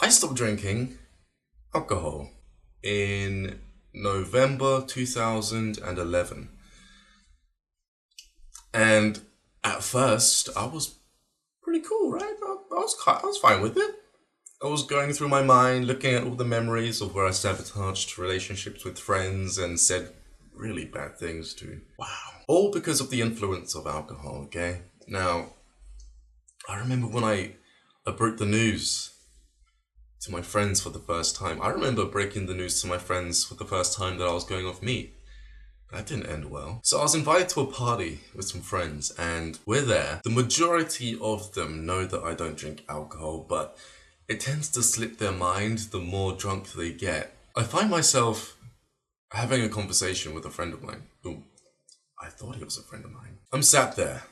I stopped drinking alcohol in November 2011. And at first, I was pretty cool, right? I was fine with it. I was going through my mind, looking at all the memories of where I sabotaged relationships with friends and said really bad things to. Wow. All because of the influence of alcohol, okay? Now, I remember when I broke the news to my friends for the first time. I remember breaking the news to my friends for the first time that I was going off meat. That didn't end well. So I was invited to a party with some friends and we're there. The majority of them know that I don't drink alcohol, but it tends to slip their mind the more drunk they get. I find myself having a conversation with a friend of mine who I thought he was a friend of mine. I'm sat there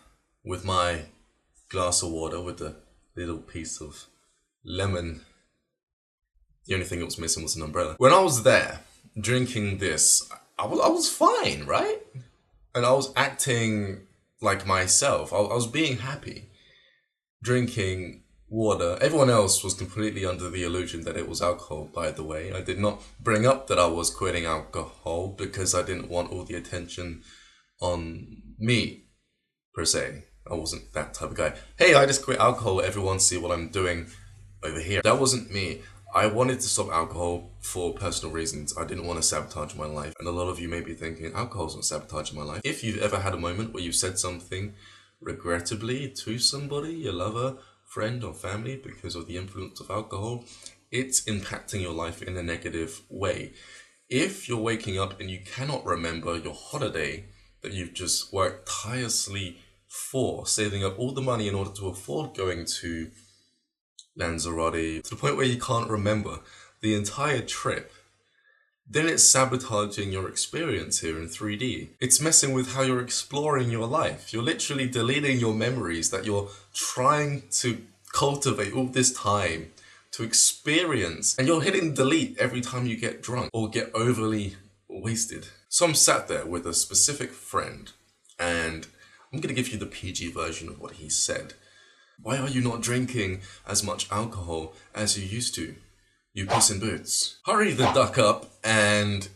with my glass of water with a little piece of lemon. The only thing that was missing was an umbrella. When I was there drinking this, I was fine, right? And I was acting like myself. I was being happy, drinking water. Everyone else was completely under the illusion that it was alcohol, by the way. I did not bring up that I was quitting alcohol because I didn't want all the attention on me, per se. I wasn't that type of guy. Hey, I just quit alcohol. Everyone see what I'm doing over here. That wasn't me. I wanted to stop alcohol for personal reasons. I didn't want to sabotage my life. And a lot of you may be thinking, alcohol's not sabotaging my life. If you've ever had a moment where you said something regrettably to somebody, your lover, friend, or family because of the influence of alcohol, it's impacting your life in a negative way. If you're waking up and you cannot remember your holiday that you've just worked tirelessly for, saving up all the money in order to afford going to Lanzarote, to the point where you can't remember the entire trip, then it's sabotaging your experience here in 3D. It's messing with how you're exploring your life. You're literally deleting your memories that you're trying to cultivate all this time to experience, and you're hitting delete every time you get drunk or get overly wasted. So I'm sat there with a specific friend, and I'm gonna give you the PG version of what he said. Why are you not drinking as much alcohol as you used to? You Puss in Boots. Hurry the duck up and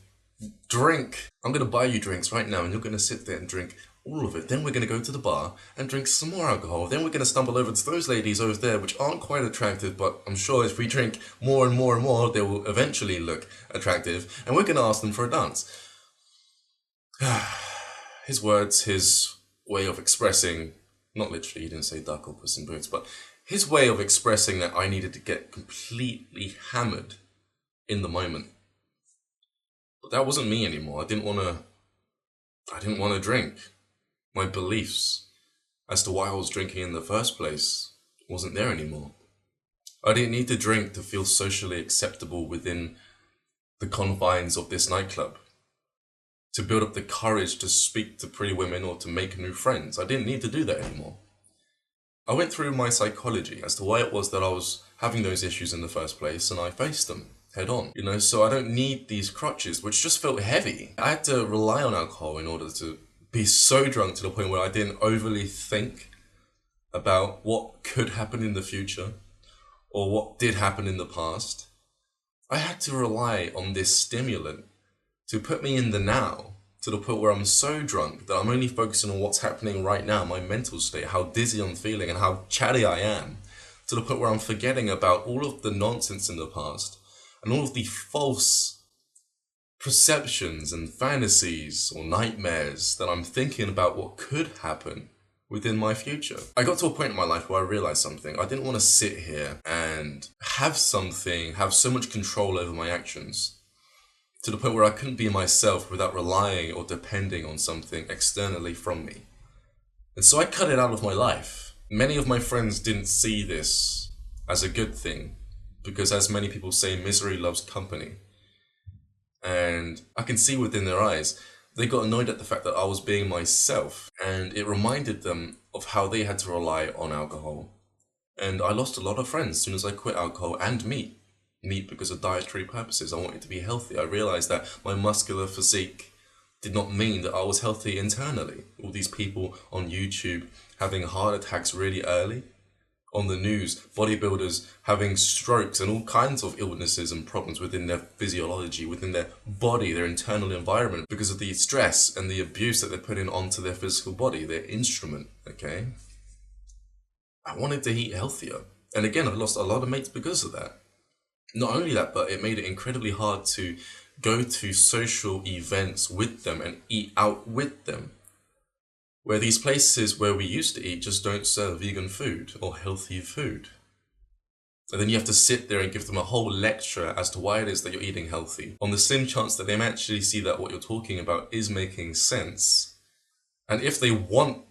drink. I'm going to buy you drinks right now and you're going to sit there and drink all of it. Then we're going to go to the bar and drink some more alcohol. Then we're going to stumble over to those ladies over there which aren't quite attractive, but I'm sure if we drink more and more and more, they will eventually look attractive. And we're going to ask them for a dance. His words, his way of expressing, not literally, he didn't say duck or Puss in Boots, but his way of expressing that I needed to get completely hammered in the moment. But that wasn't me anymore. I didn't want to drink. My beliefs as to why I was drinking in the first place wasn't there anymore. I didn't need to drink to feel socially acceptable within the confines of this nightclub, to build up the courage to speak to pretty women or to make new friends. I didn't need to do that anymore. I went through my psychology as to why it was that I was having those issues in the first place, and I faced them head on, so I don't need these crutches, which just felt heavy. I had to rely on alcohol in order to be so drunk to the point where I didn't overly think about what could happen in the future or what did happen in the past. I had to rely on this stimulant to put me in the now, to the point where I'm so drunk that I'm only focusing on what's happening right now, my mental state, how dizzy I'm feeling and how chatty I am, to the point where I'm forgetting about all of the nonsense in the past and all of the false perceptions and fantasies or nightmares that I'm thinking about what could happen within my future. I got to a point in my life where I realized something. I didn't want to sit here and have so much control over my actions, to the point where I couldn't be myself without relying or depending on something externally from me. And so I cut it out of my life. Many of my friends didn't see this as a good thing, because as many people say, misery loves company. And I can see within their eyes, they got annoyed at the fact that I was being myself, and it reminded them of how they had to rely on alcohol. And I lost a lot of friends as soon as I quit alcohol and meat because of dietary purposes. I wanted to be healthy. I realized that my muscular physique did not mean that I was healthy internally. All these people on YouTube having heart attacks really early, on the news, bodybuilders having strokes and all kinds of illnesses and problems within their physiology, within their body, their internal environment, because of the stress and the abuse that they're putting onto their physical body, their instrument, okay? I wanted to eat healthier. And again, I lost a lot of mates because of that. Not only that, but it made it incredibly hard to go to social events with them and eat out with them, where these places where we used to eat just don't serve vegan food or healthy food. And then you have to sit there and give them a whole lecture as to why it is that you're eating healthy, on the slim chance that they may actually see that what you're talking about is making sense. And if they want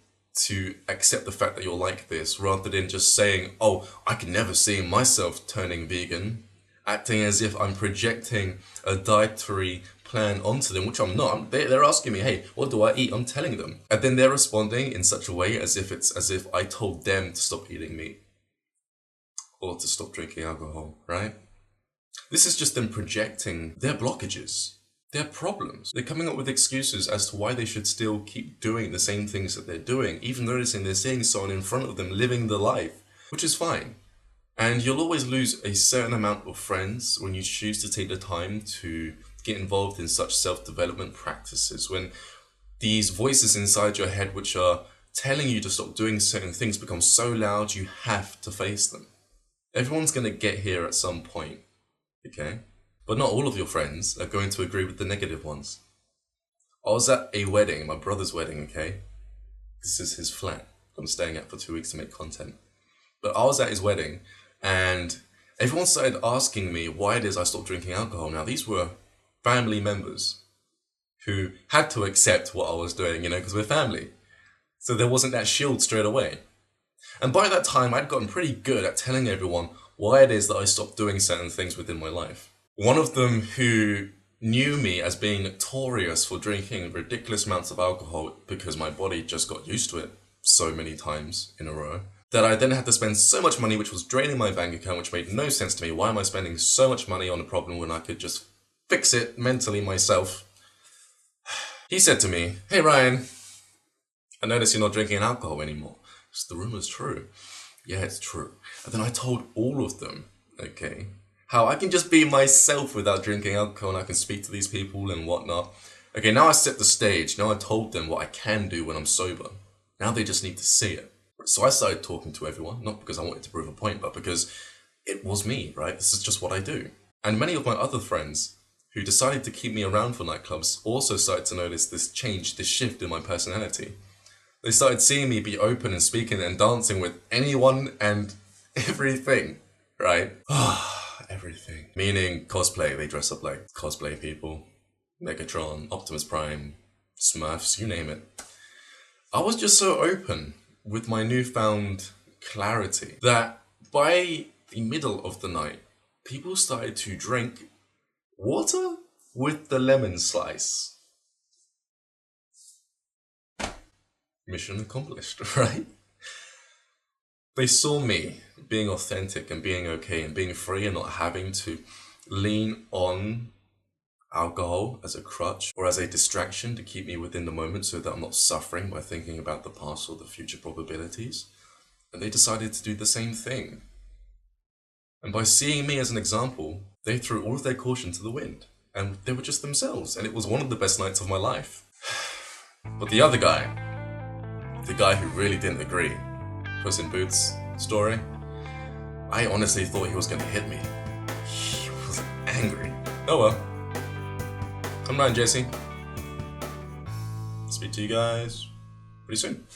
to accept the fact that you're like this, rather than just saying, oh, I can never see myself turning vegan, acting as if I'm projecting a dietary plan onto them, which I'm not. They're asking me, hey, what do I eat? I'm telling them. And then they're responding in such a way as if I told them to stop eating meat or to stop drinking alcohol, right? This is just them projecting their blockages, their problems. They're coming up with excuses as to why they should still keep doing the same things that they're doing, even noticing they're seeing someone in front of them living the life, which is fine. And you'll always lose a certain amount of friends when you choose to take the time to get involved in such self-development practices, when these voices inside your head which are telling you to stop doing certain things become so loud you have to face them. Everyone's going to get here at some point, okay? But not all of your friends are going to agree with the negative ones. I was at a wedding, my brother's wedding, okay? This is his flat. I'm staying at for 2 weeks to make content. But I was at his wedding, and everyone started asking me why it is I stopped drinking alcohol. Now, these were family members who had to accept what I was doing, because we're family. So there wasn't that shield straight away. And by that time, I'd gotten pretty good at telling everyone why it is that I stopped doing certain things within my life. One of them who knew me as being notorious for drinking ridiculous amounts of alcohol because my body just got used to it so many times in a row, that I then had to spend so much money, which was draining my bank account, which made no sense to me. Why am I spending so much money on a problem when I could just fix it mentally myself? He said to me, hey Ryan, I notice you're not drinking alcohol anymore. So the rumor's true. Yeah, it's true. And then I told all of them, okay, how I can just be myself without drinking alcohol and I can speak to these people and whatnot. Okay, now I set the stage. Now I told them what I can do when I'm sober. Now they just need to see it. So I started talking to everyone, not because I wanted to prove a point, but because it was me, right? This is just what I do. And many of my other friends who decided to keep me around for nightclubs also started to notice this change, this shift in my personality. They started seeing me be open and speaking and dancing with anyone and everything, right? Everything. Meaning cosplay, they dress up like cosplay people. Megatron, Optimus Prime, Smurfs, you name it. I was just so open with my newfound clarity that by the middle of the night, people started to drink water with the lemon slice. Mission accomplished, right? They saw me being authentic and being okay and being free and not having to lean on alcohol as a crutch or as a distraction to keep me within the moment so that I'm not suffering by thinking about the past or the future probabilities. And they decided to do the same thing. And by seeing me as an example, they threw all of their caution to the wind. And they were just themselves. And it was one of the best nights of my life. But the other guy, the guy who really didn't agree, Puss in Boots story, I honestly thought he was going to hit me. He was angry. Oh well. I'm Ryan Jesse. Speak to you guys pretty soon.